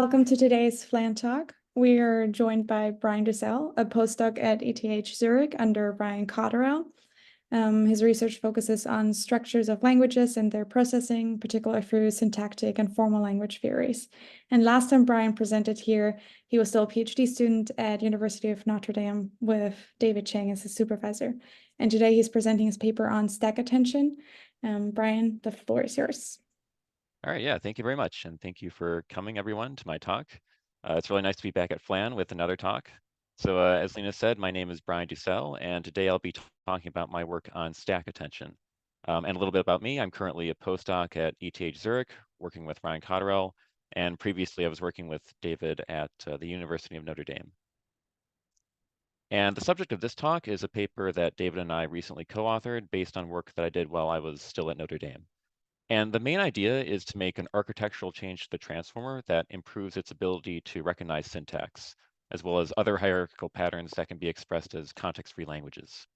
Welcome to today's FLAN Talk. We are joined by Brian DuSell, a postdoc at ETH Zurich under Brian Cotterell. His research focuses on structures of languages and their processing, particularly through syntactic and formal language theories. And last time Brian presented here, he was still a PhD student at University of Notre Dame with David Chang as his supervisor. And today he's presenting his paper on stack attention. Brian, the floor is yours. All right, yeah, thank you very much. And thank you for coming, everyone, to my talk. It's really nice to be back at FLAN with another talk. So as Lena said, my name is Brian DuSell, and today I'll be talking about my work on stack attention. And a little bit about me. I'm currently a postdoc at ETH Zurich, working with Ryan Cotterell, and previously I was working with David at the University of Notre Dame. And the subject of this talk is a paper that David and I recently co-authored based on work that I did while I was still at Notre Dame. And the main idea is to make an architectural change to the transformer that improves its ability to recognize syntax, as well as other hierarchical patterns that can be expressed as context-free languages.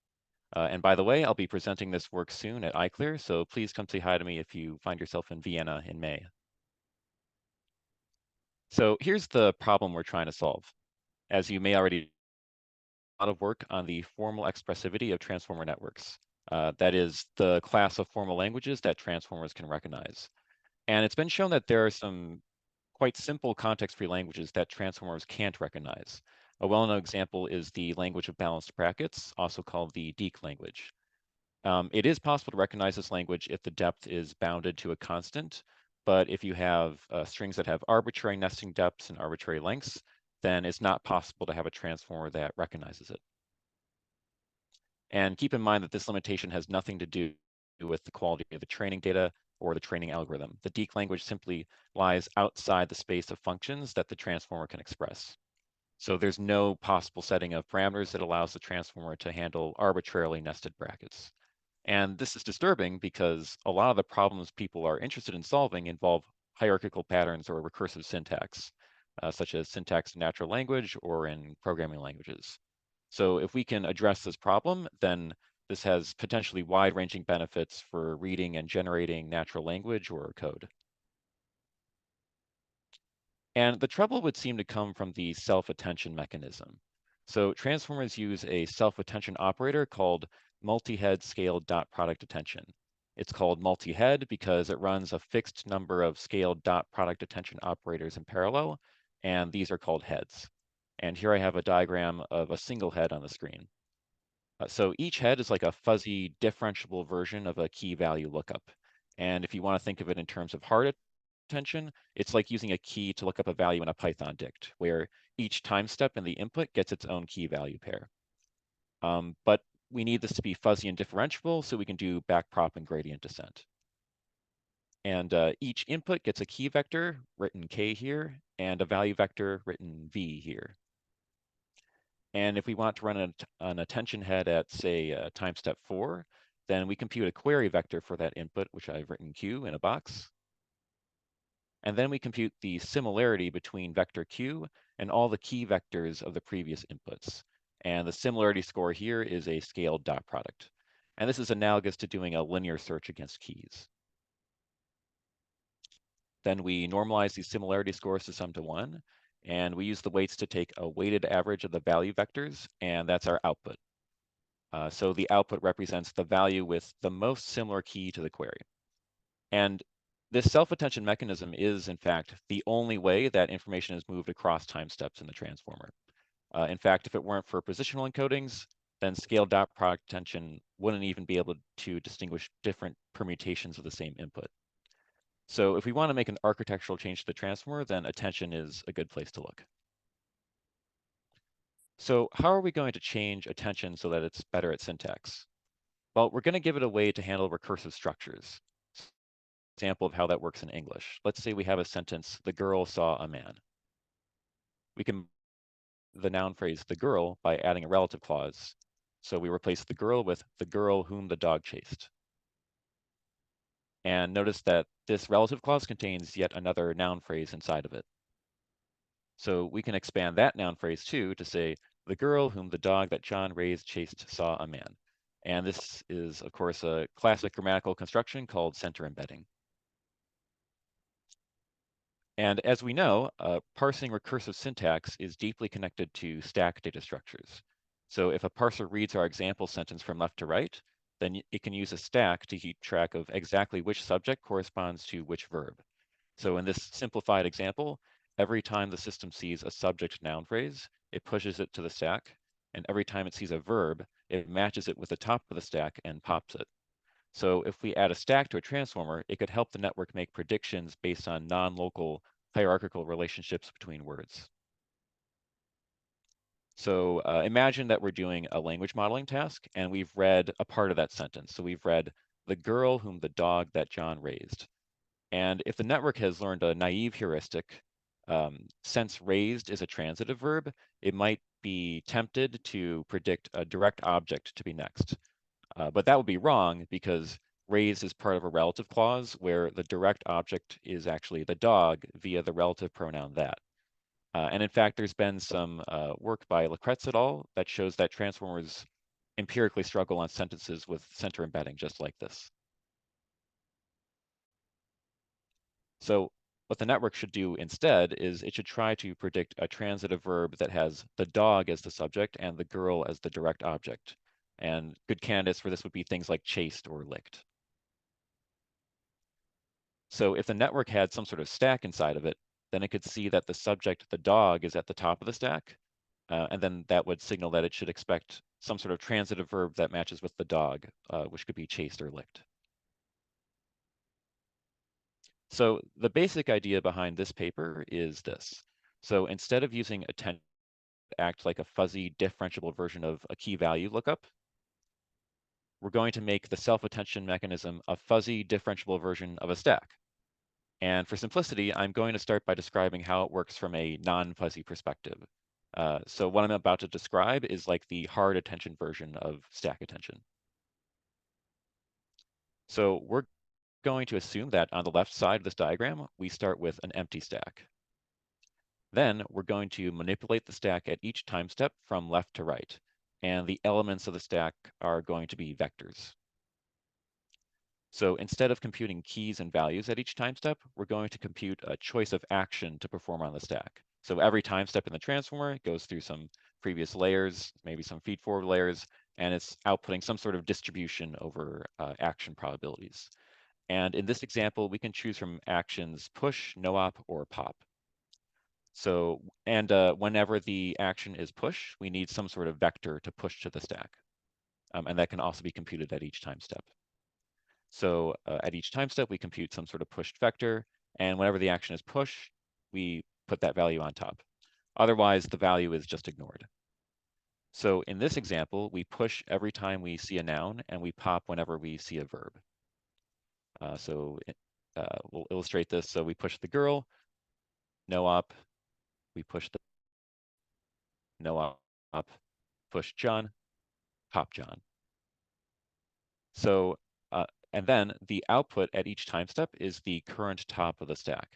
And by the way, I'll be presenting this work soon at iClear, so please come say hi to me if you find yourself in Vienna in May. So here's the problem we're trying to solve. As you may already a lot of work on the formal expressivity of transformer networks. That is the class of formal languages that transformers can recognize. And it's been shown that there are some quite simple context-free languages that transformers can't recognize. A well-known example is the language of balanced brackets, also called the DEEC language. It is possible to recognize this language if the depth is bounded to a constant, but if you have strings that have arbitrary nesting depths and arbitrary lengths, then it's not possible to have a transformer that recognizes it. And keep in mind that this limitation has nothing to do with the quality of the training data or the training algorithm. The DEEC language simply lies outside the space of functions that the transformer can express. So there's no possible setting of parameters that allows the transformer to handle arbitrarily nested brackets. And this is disturbing because a lot of the problems people are interested in solving involve hierarchical patterns or recursive syntax, such as syntax in natural language or in programming languages. So if we can address this problem, then this has potentially wide-ranging benefits for reading and generating natural language or code. And the trouble would seem to come from the self-attention mechanism. So transformers use a self-attention operator called multi-head scaled dot product attention. It's called multi-head because it runs a fixed number of scaled dot product attention operators in parallel, and these are called heads. And here I have a diagram of a single head on the screen. So each head is like a fuzzy differentiable version of a key value lookup. And if you want to think of it in terms of hard attention, it's like using a key to look up a value in a Python dict, where each time step in the input gets its own key value pair. But we need this to be fuzzy and differentiable so we can do backprop and gradient descent. And each input gets a key vector, written k here, and a value vector, written v here. And if we want to run an attention head at, say, time step 4, then we compute a query vector for that input, which I've written q in a box. And then we compute the similarity between vector q and all the key vectors of the previous inputs. And the similarity score here is a scaled dot product. And this is analogous to doing a linear search against keys. Then we normalize these similarity scores to sum to 1. And we use the weights to take a weighted average of the value vectors, and that's our output. So the output represents the value with the most similar key to the query. And this self-attention mechanism is, in fact, the only way that information is moved across time steps in the transformer. In fact, if it weren't for positional encodings, then scaled dot product attention wouldn't even be able to distinguish different permutations of the same input. So if we want to make an architectural change to the transformer, then attention is a good place to look. So how are we going to change attention so that it's better at syntax? Well, we're going to give it a way to handle recursive structures. Example of how that works in English. Let's say we have a sentence, the girl saw a man. We can the noun phrase the girl by adding a relative clause. So we replace the girl with the girl whom the dog chased. And notice that this relative clause contains yet another noun phrase inside of it. So we can expand that noun phrase too to say, the girl whom the dog that John raised chased saw a man. And this is, of course, a classic grammatical construction called center embedding. And as we know, parsing recursive syntax is deeply connected to stack data structures. So if a parser reads our example sentence from left to right, then it can use a stack to keep track of exactly which subject corresponds to which verb. So in this simplified example, every time the system sees a subject noun phrase, it pushes it to the stack. And every time it sees a verb, it matches it with the top of the stack and pops it. So if we add a stack to a transformer, it could help the network make predictions based on non-local hierarchical relationships between words. So imagine that we're doing a language modeling task and we've read a part of that sentence. So we've read the girl whom the dog that John raised. And if the network has learned a naive heuristic, since raised is a transitive verb, it might be tempted to predict a direct object to be next. But that would be wrong because raised is part of a relative clause where the direct object is actually the dog via the relative pronoun that. And in fact, there's been some work by Lecretz et al. That shows that transformers empirically struggle on sentences with center embedding just like this. So what the network should do instead is it should try to predict a transitive verb that has the dog as the subject and the girl as the direct object. And good candidates for this would be things like chased or licked. So if the network had some sort of stack inside of it, then it could see that the subject, the dog, is at the top of the stack. And then that would signal that it should expect some sort of transitive verb that matches with the dog, which could be chased or licked. So the basic idea behind this paper is this. So instead of using attention to act like a fuzzy differentiable version of a key value lookup, we're going to make the self-attention mechanism a fuzzy differentiable version of a stack. And for simplicity, I'm going to start by describing how it works from a non-fuzzy perspective. So what I'm about to describe is like the hard attention version of stack attention. So we're going to assume that on the left side of this diagram, we start with an empty stack. Then we're going to manipulate the stack at each time step from left to right. And the elements of the stack are going to be vectors. So instead of computing keys and values at each time step, we're going to compute a choice of action to perform on the stack. So every time step in the transformer goes through some previous layers, maybe some feed forward layers, and it's outputting some sort of distribution over action probabilities. And in this example, we can choose from actions push, no-op, or pop. So, and whenever the action is push, we need some sort of vector to push to the stack. And that can also be computed at each time step. So at each time step, we compute some sort of pushed vector. And whenever the action is push, we put that value on top. Otherwise, the value is just ignored. So in this example, we push every time we see a noun, and we pop whenever we see a verb. We'll illustrate this. So we push the girl, no op. We push the no op, push John, pop John. So, and then the output at each time step is the current top of the stack.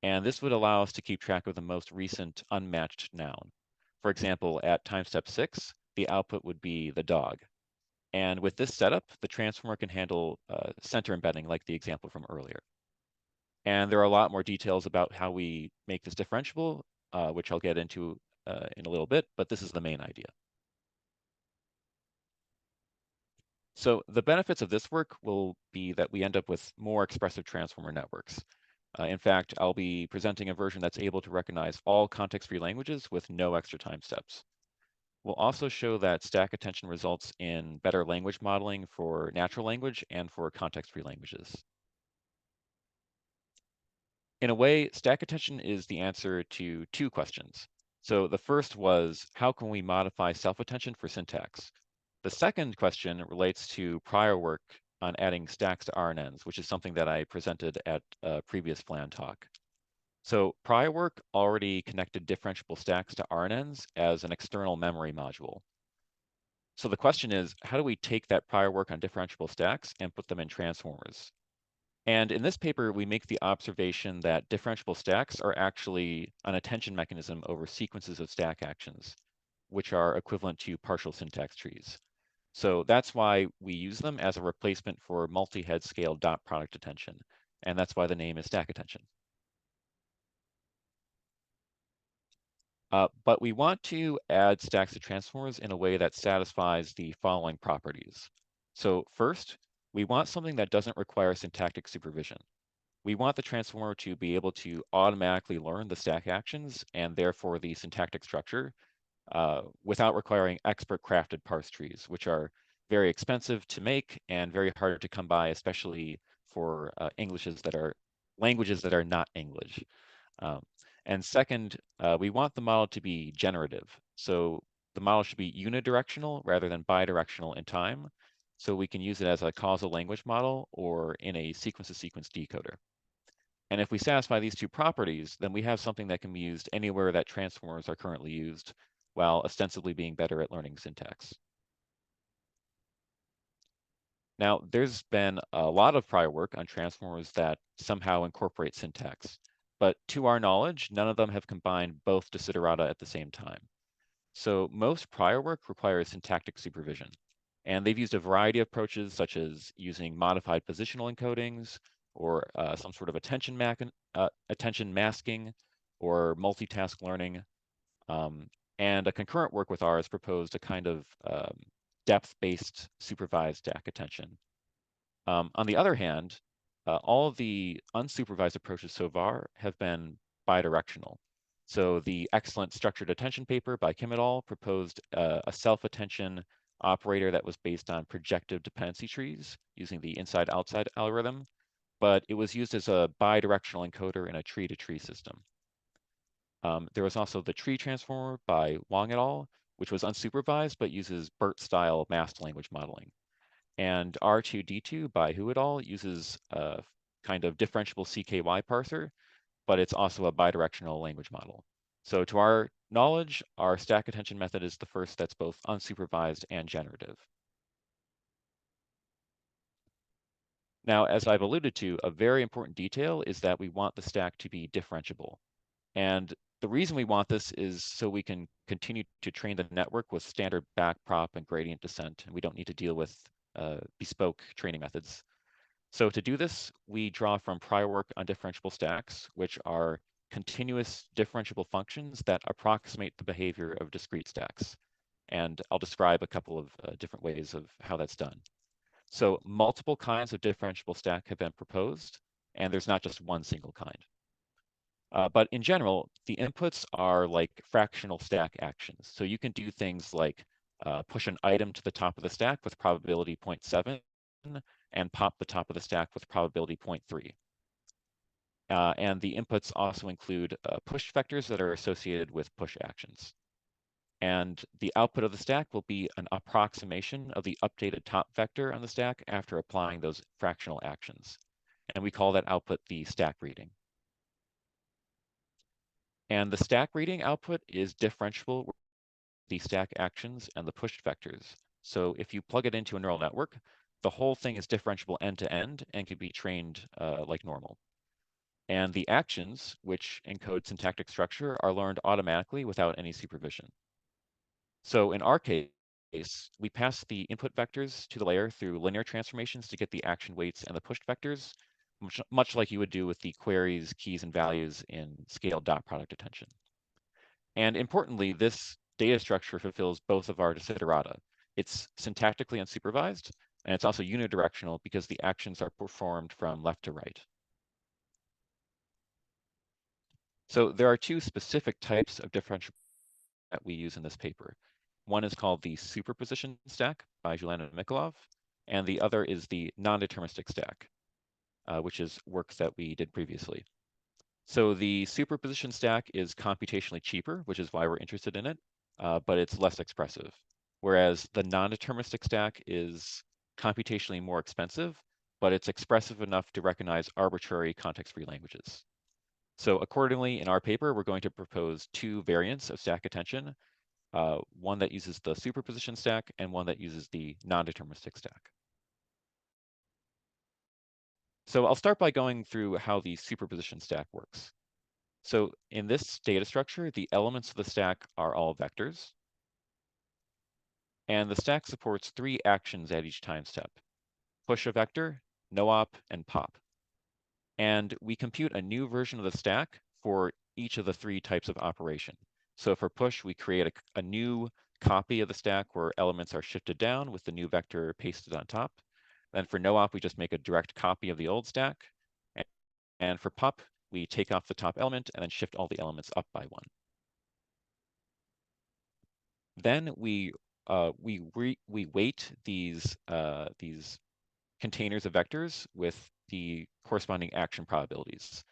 And this would allow us to keep track of the most recent unmatched noun. For example, at time step 6, the output would be the dog. And with this setup, the transformer can handle center embedding like the example from earlier. And there are a lot more details about how we make this differentiable, which I'll get into in a little bit, but this is the main idea. So the benefits of this work will be that we end up with more expressive transformer networks. In fact, I'll be presenting a version that's able to recognize all context-free languages with no extra time steps. We'll also show that stack attention results in better language modeling for natural language and for context-free languages. In a way, stack attention is the answer to two questions. So the first was, how can we modify self-attention for syntax? The second question relates to prior work on adding stacks to RNNs, which is something that I presented at a previous FLAN talk. So prior work already connected differentiable stacks to RNNs as an external memory module. So the question is, how do we take that prior work on differentiable stacks and put them in transformers? And in this paper, we make the observation that differentiable stacks are actually an attention mechanism over sequences of stack actions, which are equivalent to partial syntax trees. So that's why we use them as a replacement for multi-head scale dot product attention. And that's why the name is stack attention. But we want to add stacks of transformers in a way that satisfies the following properties. So first, we want something that doesn't require syntactic supervision. We want the transformer to be able to automatically learn the stack actions and therefore the syntactic structure without requiring expert crafted parse trees, which are very expensive to make and very hard to come by, especially for languages that are not English. Um, and second, we want the model to be generative. So the model should be unidirectional rather than bidirectional in time. So we can use it as a causal language model or in a sequence-to-sequence decoder. And if we satisfy these two properties, then we have something that can be used anywhere that transformers are currently used, while ostensibly being better at learning syntax. Now, there's been a lot of prior work on transformers that somehow incorporate syntax, but to our knowledge, none of them have combined both desiderata at the same time. So most prior work requires syntactic supervision, and they've used a variety of approaches such as using modified positional encodings or some sort of attention masking or multitask learning. And a concurrent work with ours proposed a kind of depth-based supervised stack attention. On the other hand, all of the unsupervised approaches so far have been bidirectional. So the excellent structured attention paper by Kim et al. Proposed a self-attention operator that was based on projective dependency trees using the inside-outside algorithm, but it was used as a bidirectional encoder in a tree-to-tree system. There was also the tree transformer by Wang et al., which was unsupervised but uses BERT-style masked language modeling. And R2D2 by Hu et al. Uses a kind of differentiable CKY parser, but it's also a bidirectional language model. So to our knowledge, our stack attention method is the first that's both unsupervised and generative. Now, as I've alluded to, a very important detail is that we want the stack to be differentiable. And the reason we want this is so we can continue to train the network with standard backprop and gradient descent, and we don't need to deal with bespoke training methods. So to do this, we draw from prior work on differentiable stacks, which are continuous differentiable functions that approximate the behavior of discrete stacks. And I'll describe a couple of different ways of how that's done. So multiple kinds of differentiable stack have been proposed, and there's not just one single kind. But in general, the inputs are like fractional stack actions. So you can do things like push an item to the top of the stack with probability 0.7 and pop the top of the stack with probability 0.3. And the inputs also include push vectors that are associated with push actions. And the output of the stack will be an approximation of the updated top vector on the stack after applying those fractional actions. And we call that output the stack reading. And the stack reading output is differentiable with the stack actions and the pushed vectors. So if you plug it into a neural network, the whole thing is differentiable end to end and can be trained like normal. And the actions, which encode syntactic structure, are learned automatically without any supervision. So in our case, we pass the input vectors to the layer through linear transformations to get the action weights and the pushed vectors, much like you would do with the queries, keys, and values in scaled dot product attention. And importantly, this data structure fulfills both of our desiderata. It's syntactically unsupervised, and it's also unidirectional because the actions are performed from left to right. So there are two specific types of differential that we use in this paper. One is called the superposition stack by Julana Mikolov, and the other is the non-deterministic stack, which is work that we did previously. So the superposition stack is computationally cheaper, which is why we're interested in it, but it's less expressive. Whereas the non-deterministic stack is computationally more expensive, but it's expressive enough to recognize arbitrary context-free languages. So accordingly, in our paper, we're going to propose two variants of stack attention, one that uses the superposition stack and one that uses the non-deterministic stack. So I'll start by going through how the superposition stack works. So in this data structure, the elements of the stack are all vectors. And the stack supports three actions at each time step: push a vector, no-op, and pop. And we compute a new version of the stack for each of the three types of operation. So for push, we create a new copy of the stack where elements are shifted down with the new vector pasted on top. Then for no-op, we just make a direct copy of the old stack. And for pop, we take off the top element and then shift all the elements up by one. Then we weight these containers of vectors with the corresponding action probabilities.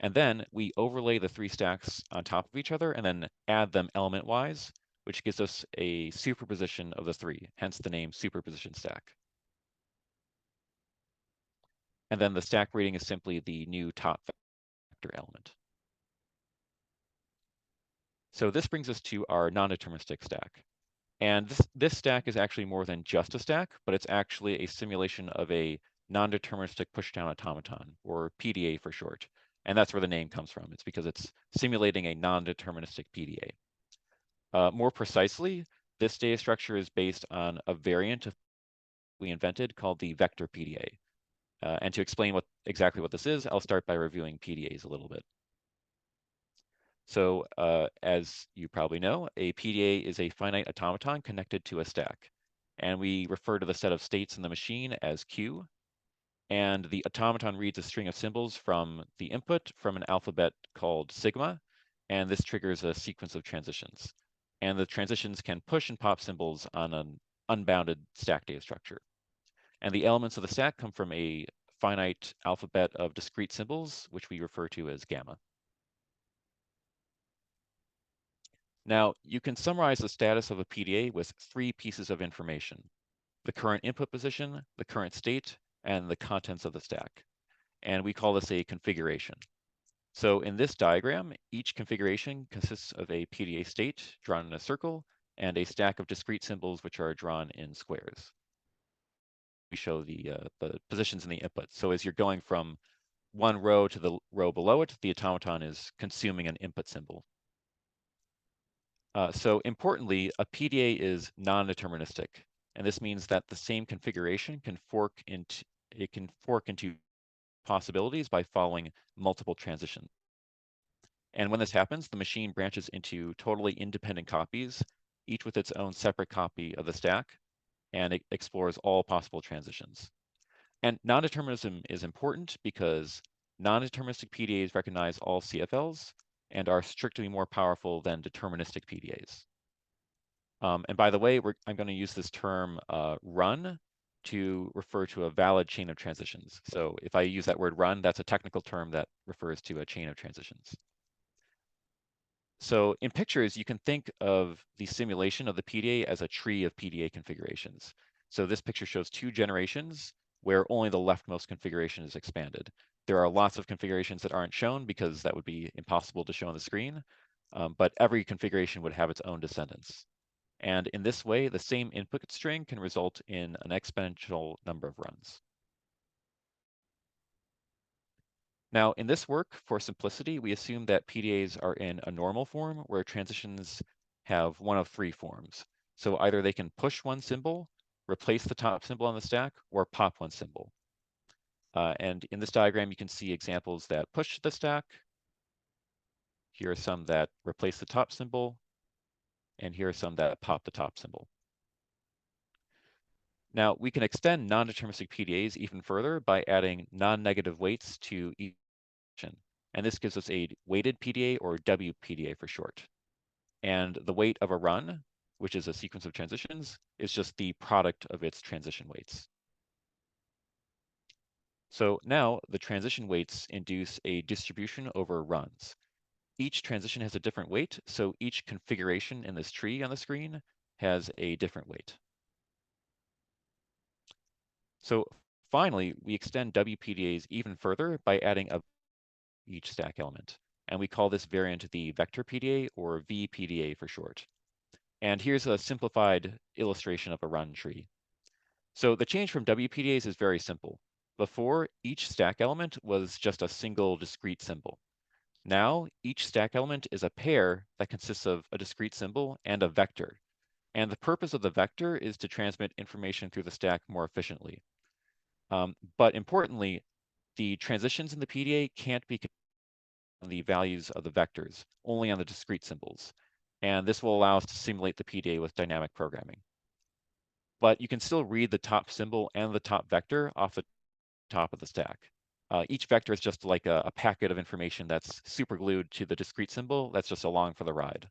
And then we overlay the three stacks on top of each other and then add them element-wise, which gives us a superposition of the three, hence the name superposition stack. And then the stack rating is simply the new top vector element. So this brings us to our non-deterministic stack. And this stack is actually more than just a stack, but it's actually a simulation of a non-deterministic pushdown automaton, or PDA for short. And that's where the name comes from. It's because it's simulating a non-deterministic PDA. More precisely, this data structure is based on a variant we invented called the vector PDA. And to explain exactly what this is, I'll start by reviewing PDAs a little bit. So as you probably know, a PDA is a finite automaton connected to a stack. And we refer to the set of states in the machine as Q. And the automaton reads a string of symbols from the input from an alphabet called sigma. And this triggers a sequence of transitions. And the transitions can push and pop symbols on an unbounded stack data structure. And the elements of the stack come from a finite alphabet of discrete symbols, which we refer to as gamma. Now, you can summarize the status of a PDA with three pieces of information: the current input position, the current state, and the contents of the stack. And we call this a configuration. So in this diagram, each configuration consists of a PDA state drawn in a circle and a stack of discrete symbols which are drawn in squares. We show the positions in the input. So as you're going from one row to the row below it, the automaton is consuming an input symbol. So importantly, a PDA is non-deterministic, and this means that the same configuration can fork into possibilities by following multiple transitions. And when this happens, the machine branches into totally independent copies, each with its own separate copy of the stack, and it explores all possible transitions. And non-determinism is important because non-deterministic PDAs recognize all CFLs and are strictly more powerful than deterministic PDAs. And by the way, I'm going to use this term run to refer to a valid chain of transitions. So if I use that word run, that's a technical term that refers to a chain of transitions. So in pictures, you can think of the simulation of the PDA as a tree of PDA configurations. So this picture shows two generations where only the leftmost configuration is expanded. There are lots of configurations that aren't shown because that would be impossible to show on the screen, but every configuration would have its own descendants. And in this way, the same input string can result in an exponential number of runs. Now, in this work, for simplicity, we assume that PDAs are in a normal form where transitions have one of three forms. So either they can push one symbol, replace the top symbol on the stack, or pop one symbol. And in this diagram, you can see examples that push the stack. Here are some that replace the top symbol, and here are some that pop the top symbol. Now, we can extend non-deterministic PDAs even further by adding non-negative weights to each. And this gives us a weighted PDA, or WPDA for short. And the weight of a run, which is a sequence of transitions, is just the product of its transition weights. So now the transition weights induce a distribution over runs. Each transition has a different weight, so each configuration in this tree on the screen has a different weight. So finally, we extend WPDAs even further by adding each stack element. And we call this variant the vector PDA, or VPDA for short. And here's a simplified illustration of a run tree. So the change from WPDAs is very simple. Before, each stack element was just a single discrete symbol. Now, each stack element is a pair that consists of a discrete symbol and a vector. And the purpose of the vector is to transmit information through the stack more efficiently. But importantly, the transitions in the PDA can't be the values of the vectors, only on the discrete symbols. And this will allow us to simulate the PDA with dynamic programming. But you can still read the top symbol and the top vector off the top of the stack. Each vector is just like a packet of information that's super glued to the discrete symbol that's just along for the ride.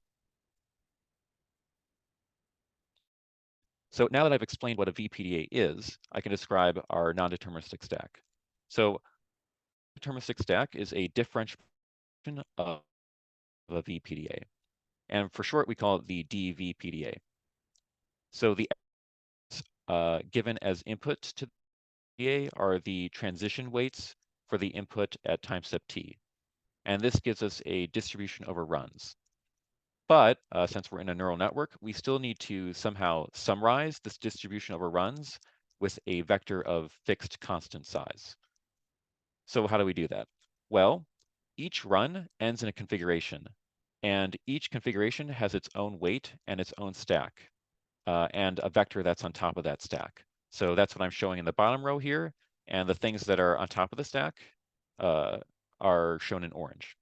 So now that I've explained what a VPDA is, I can describe our non-deterministic stack. So deterministic stack is a differentiation of a VPDA. And for short, we call it the DVPDA. So the given as input to the PDA are the transition weights for the input at time step t. And this gives us a distribution over runs. But since we're in a neural network, we still need to somehow summarize this distribution over runs with a vector of fixed constant size. So how do we do that? Well, each run ends in a configuration, and each configuration has its own weight and its own stack, and a vector that's on top of that stack. So that's what I'm showing in the bottom row here, and the things that are on top of the stack are shown in orange.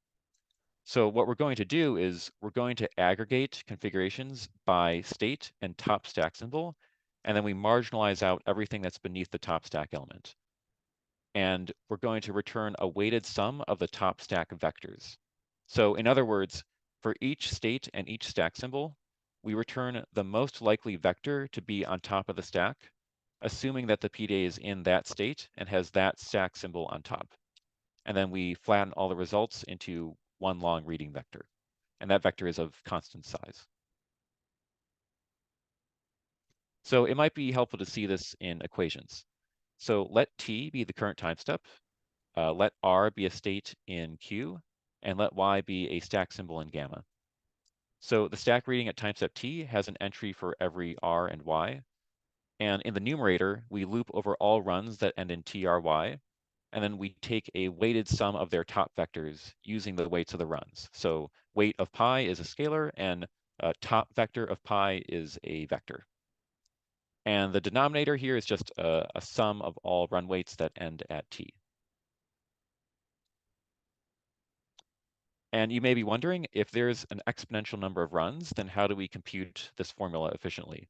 So what we're going to do is we're going to aggregate configurations by state and top stack symbol, and then we marginalize out everything that's beneath the top stack element. And we're going to return a weighted sum of the top stack vectors. So in other words, for each state and each stack symbol, we return the most likely vector to be on top of the stack, assuming that the PDA is in that state and has that stack symbol on top. And then we flatten all the results into one long reading vector. And that vector is of constant size. So it might be helpful to see this in equations. So let t be the current time step, let r be a state in q, and let y be a stack symbol in gamma. So the stack reading at time step t has an entry for every r and y. And in the numerator, we loop over all runs that end in try, and then we take a weighted sum of their top vectors using the weights of the runs. So weight of pi is a scalar, and top vector of pi is a vector. And the denominator here is just a sum of all run weights that end at t. And you may be wondering, if there's an exponential number of runs, then how do we compute this formula efficiently?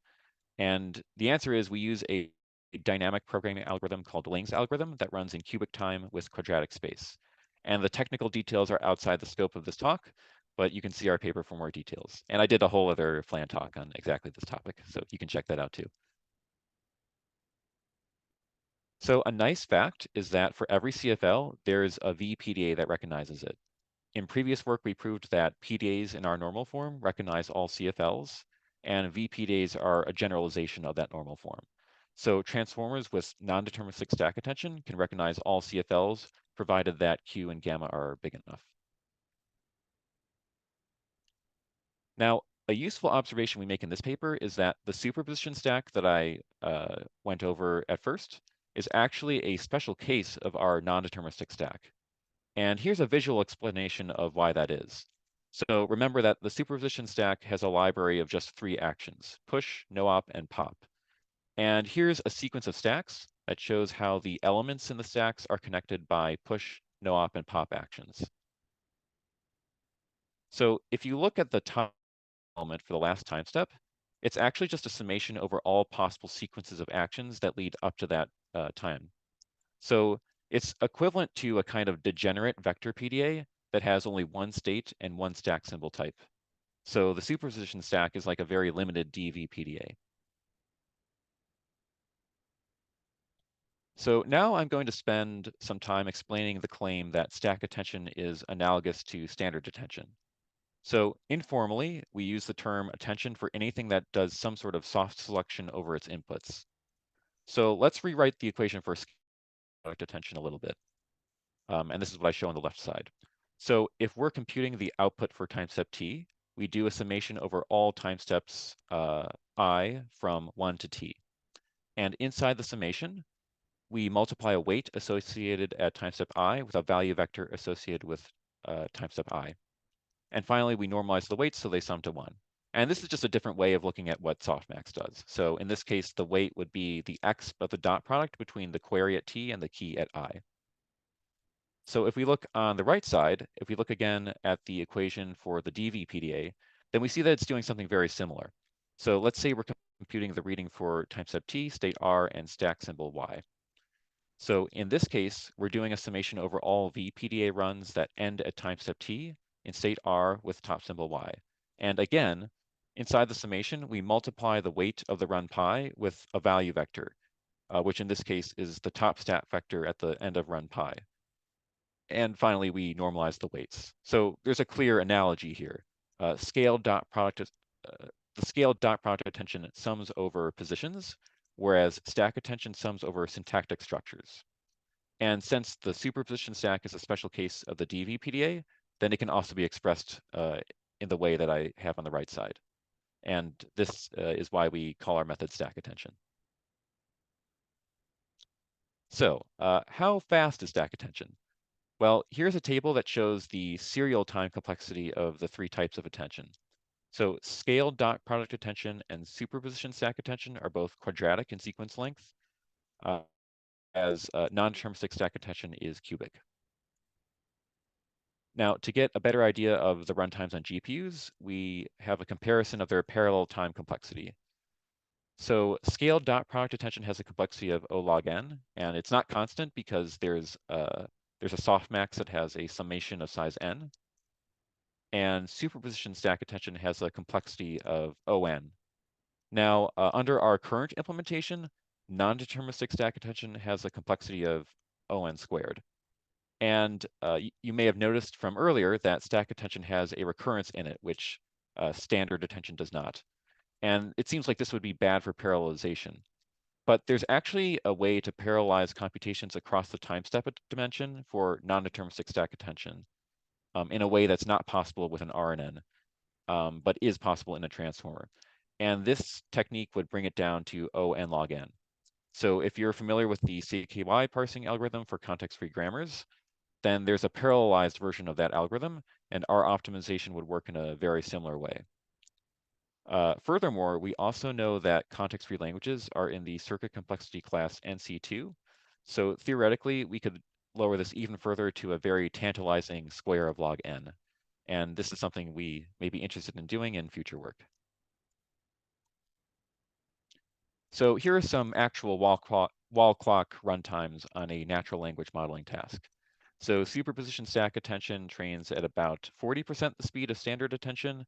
And the answer is we use a dynamic programming algorithm called Ling's algorithm that runs in cubic time with quadratic space. And the technical details are outside the scope of this talk, but you can see our paper for more details. And I did a whole other FLAN talk on exactly this topic, so you can check that out too. So a nice fact is that for every CFL, there's a VPDA that recognizes it. In previous work, we proved that PDAs in our normal form recognize all CFLs, and VPDAs are a generalization of that normal form. So transformers with non-deterministic stack attention can recognize all CFLs, provided that Q and gamma are big enough. Now, a useful observation we make in this paper is that the superposition stack that I went over at first is actually a special case of our non-deterministic stack. And here's a visual explanation of why that is. So remember that the superposition stack has a library of just 3 actions: push, no-op, and pop. And here's a sequence of stacks that shows how the elements in the stacks are connected by push, no-op, and pop actions. So if you look at the top element for the last time step, it's actually just a summation over all possible sequences of actions that lead up to that time. So it's equivalent to a kind of degenerate vector PDA that has only one state and one stack symbol type. So the superposition stack is like a very limited DV PDA. So now I'm going to spend some time explaining the claim that stack attention is analogous to standard attention. So informally, we use the term attention for anything that does some sort of soft selection over its inputs. So let's rewrite the equation for stack attention a little bit. And this is what I show on the left side. So if we're computing the output for time step t, we do a summation over all time steps I from 1 to t. And inside the summation, we multiply a weight associated at time step I with a value vector associated with time step I. And finally, we normalize the weights so they sum to 1. And this is just a different way of looking at what softmax does. So in this case, the weight would be the x of the dot product between the query at t and the key at I. So if we look on the right side, if we look again at the equation for the DV-PDA, then we see that it's doing something very similar. So let's say we're computing the reading for time step t, state r, and stack symbol y. So in this case, we're doing a summation over all VPDA runs that end at time step t in state r with top symbol y. And again, inside the summation, we multiply the weight of the run pi with a value vector, which in this case is the top stat vector at the end of run pi. And finally, we normalize the weights. So there's a clear analogy here. The scaled dot product attention sums over positions, whereas stack attention sums over syntactic structures. And since the superposition stack is a special case of the DV-PDA, then it can also be expressed in the way that I have on the right side. And this is why we call our method stack attention. So how fast is stack attention? Well, here's a table that shows the serial time complexity of the three types of attention. So scaled dot product attention and superposition stack attention are both quadratic in sequence length, as non-deterministic stack attention is cubic. Now, to get a better idea of the runtimes on GPUs, we have a comparison of their parallel time complexity. So scaled dot product attention has a complexity of O log n, and it's not constant because there's a softmax that has a summation of size n. And superposition stack attention has a complexity of On. Now, under our current implementation, non-deterministic stack attention has a complexity of On squared. And you may have noticed from earlier that stack attention has a recurrence in it, which standard attention does not. And it seems like this would be bad for parallelization. But there's actually a way to parallelize computations across the time step dimension for non-deterministic stack attention in a way that's not possible with an RNN, but is possible in a transformer. And this technique would bring it down to O(n) log n. So if you're familiar with the CKY parsing algorithm for context-free grammars, then there's a parallelized version of that algorithm, and our optimization would work in a very similar way. Furthermore, we also know that context-free languages are in the circuit complexity class NC2. So theoretically, we could lower this even further to a very tantalizing square of log n. And this is something we may be interested in doing in future work. So here are some actual wall clock runtimes on a natural language modeling task. So superposition stack attention trains at about 40% the speed of standard attention,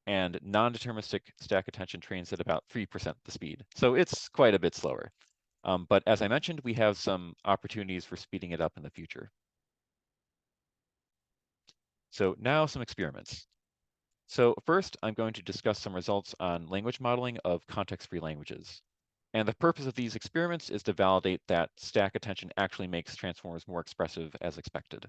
and non-deterministic stack attention trains at about 3% the speed. So it's quite a bit slower. But as I mentioned, we have some opportunities for speeding it up in the future. So now some experiments. So first, I'm going to discuss some results on language modeling of context-free languages. And the purpose of these experiments is to validate that stack attention actually makes transformers more expressive as expected.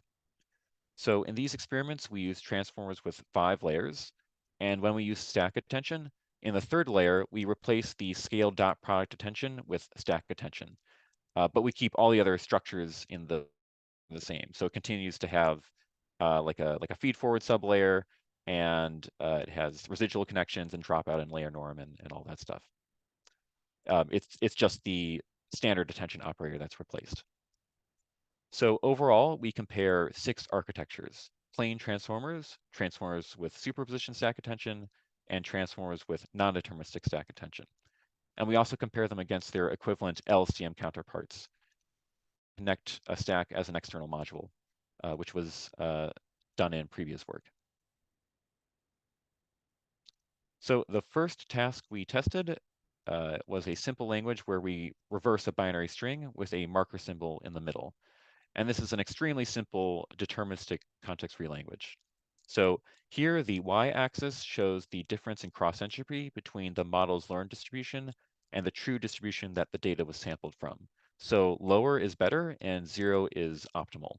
So in these experiments, we use transformers with 5 layers. And when we use stack attention, in the third layer, we replace the scaled dot product attention with stack attention. But we keep all the other structures in the same. So it continues to have like a feed forward sublayer, and it has residual connections and dropout and layer norm and all that stuff. It's just the standard attention operator that's replaced. So overall, we compare 6 architectures: plain transformers, transformers with superposition stack attention, and transformers with non-deterministic stack attention. And we also compare them against their equivalent LSTM counterparts. Connect a stack as an external module, which was done in previous work. So the first task we tested was a simple language where we reverse a binary string with a marker symbol in the middle. And this is an extremely simple deterministic context-free language. So here, the y-axis shows the difference in cross-entropy between the model's learned distribution and the true distribution that the data was sampled from. So lower is better and 0 is optimal.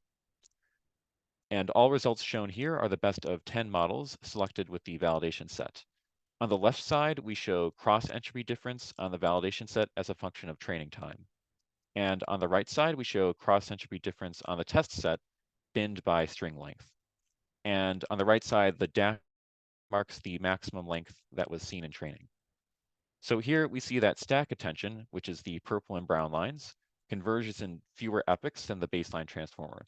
And all results shown here are the best of 10 models selected with the validation set. On the left side, we show cross-entropy difference on the validation set as a function of training time. And on the right side, we show cross-entropy difference on the test set binned by string length. And on the right side, the dash marks the maximum length that was seen in training. So here we see that stack attention, which is the purple and brown lines, converges in fewer epochs than the baseline transformer.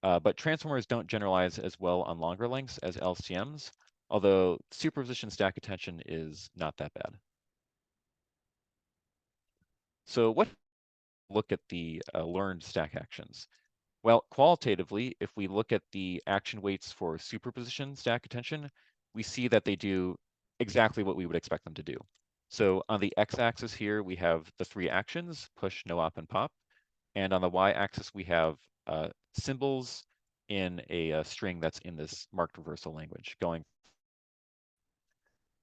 But transformers don't generalize as well on longer lengths as LCMs, although superposition stack attention is not that bad. So what look at the learned stack actions? Well, qualitatively, if we look at the action weights for superposition stack attention, we see that they do exactly what we would expect them to do. So on the x-axis here, we have the three actions, push, no op, and pop. And on the y-axis, we have symbols in a string that's in this marked reversal language going.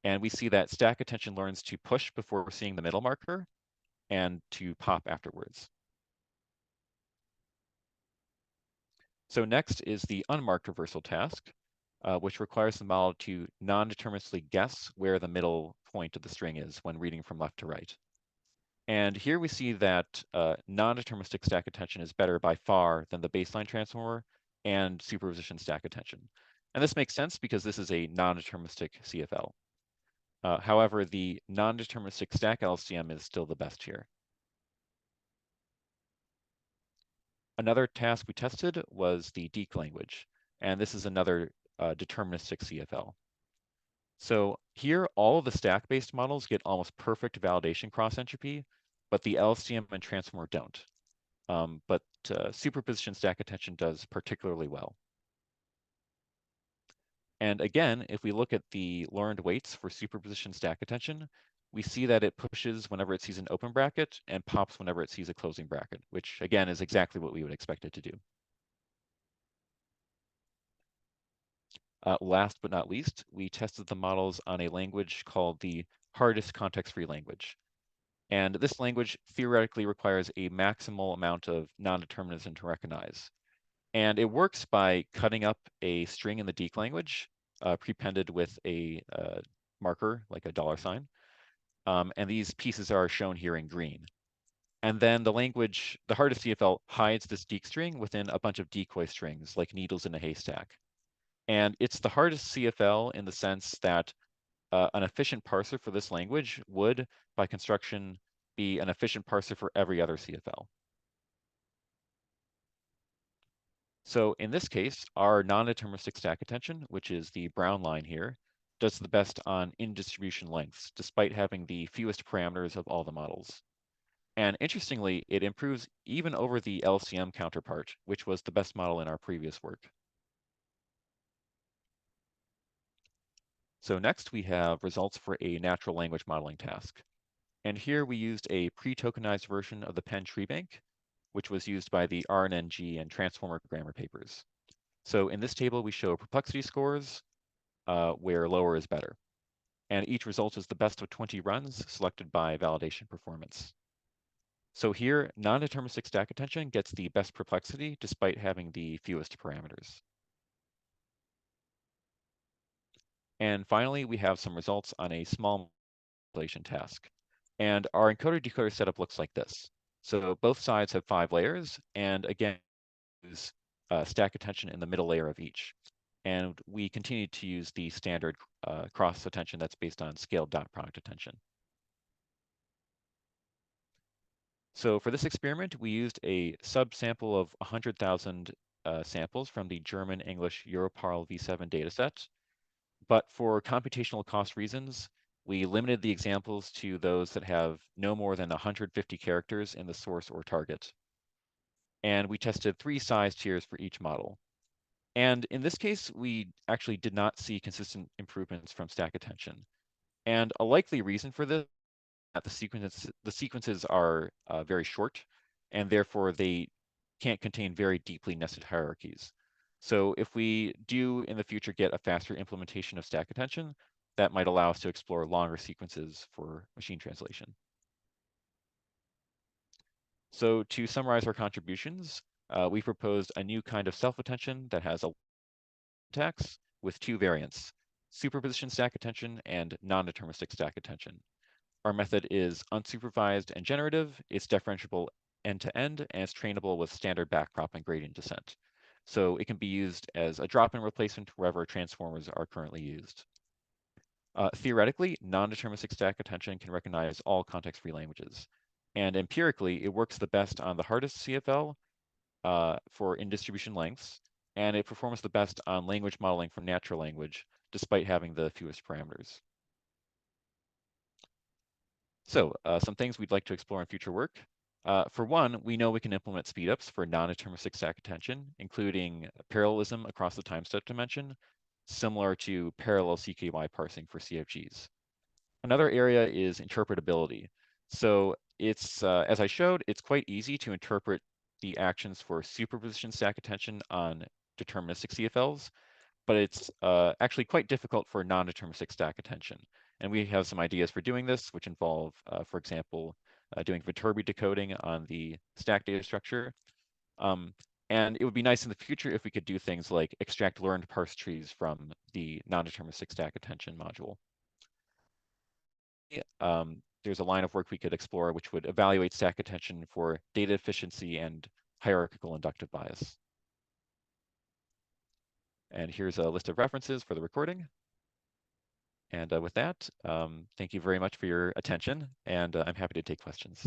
And we see that stack attention learns to push before seeing the middle marker and to pop afterwards. So next is the unmarked reversal task, which requires the model to non-deterministically guess where the middle point of the string is when reading from left to right. And here we see that non-deterministic stack attention is better by far than the baseline transformer and superposition stack attention. And this makes sense because this is a non-deterministic CFL. However, the non-deterministic stack LCM is still the best here. Another task we tested was the DEEC language, and this is another deterministic CFL. So here, all of the stack-based models get almost perfect validation cross-entropy, but the LCM and transformer don't. But superposition stack attention does particularly well. And again, if we look at the learned weights for superposition stack attention, we see that it pushes whenever it sees an open bracket and pops whenever it sees a closing bracket, which again is exactly what we would expect it to do. Last but not least, we tested the models on a language called the hardest context-free language. And this language theoretically requires a maximal amount of non-determinism to recognize. And it works by cutting up a string in the DEEC language, prepended with a marker, like a $sign. And these pieces are shown here in green. And then the language, the hardest CFL, hides this DEEC string within a bunch of decoy strings, like needles in a haystack. And it's the hardest CFL in the sense that an efficient parser for this language would, by construction, be an efficient parser for every other CFL. So in this case, our non-deterministic stack attention, which is the brown line here, does the best on in-distribution lengths, despite having the fewest parameters of all the models. And interestingly, it improves even over the LCM counterpart, which was the best model in our previous work. So next we have results for a natural language modeling task. And here we used a pre-tokenized version of the Penn tree bank, which was used by the RNNG and transformer grammar papers. So in this table, we show perplexity scores where lower is better. And each result is the best of 20 runs selected by validation performance. So here, non-deterministic stack attention gets the best perplexity despite having the fewest parameters. And finally, we have some results on a small manipulation task. And our encoder-decoder setup looks like this. So both sides have 5 layers, and again, use stack attention in the middle layer of each. And we continue to use the standard cross attention that's based on scaled dot product attention. So for this experiment, we used a subsample of 100,000 samples from the German English Europarl v7 dataset. But for computational cost reasons, we limited the examples to those that have no more than 150 characters in the source or target. And we tested 3 size tiers for each model. And in this case, we actually did not see consistent improvements from stack attention. And a likely reason for this is that the sequences are very short, and therefore they can't contain very deeply nested hierarchies. So if we do in the future get a faster implementation of stack attention, that might allow us to explore longer sequences for machine translation. So to summarize our contributions, we proposed a new kind of self-attention that has a syntax with 2 variants, superposition stack attention and non-deterministic stack attention. Our method is unsupervised and generative, it's differentiable end-to-end, and it's trainable with standard backprop and gradient descent. So it can be used as a drop-in replacement wherever transformers are currently used. Theoretically, non-deterministic stack attention can recognize all context-free languages. And empirically, it works the best on the hardest CFL for in-distribution lengths, and it performs the best on language modeling for natural language, despite having the fewest parameters. So some things we'd like to explore in future work. For one, we know we can implement speedups for non-deterministic stack attention, including parallelism across the time step dimension, similar to parallel CKY parsing for CFGs. Another area is interpretability. So it's, as I showed, it's quite easy to interpret the actions for superposition stack attention on deterministic CFLs, but it's actually quite difficult for non-deterministic stack attention. And we have some ideas for doing this, which involve, for example, doing Viterbi decoding on the stack data structure. And it would be nice in the future if we could do things like extract learned parse trees from the non-deterministic stack attention module. There's a line of work we could explore which would evaluate stack attention for data efficiency and hierarchical inductive bias. And here's a list of references for the recording. And with that, thank you very much for your attention, and I'm happy to take questions.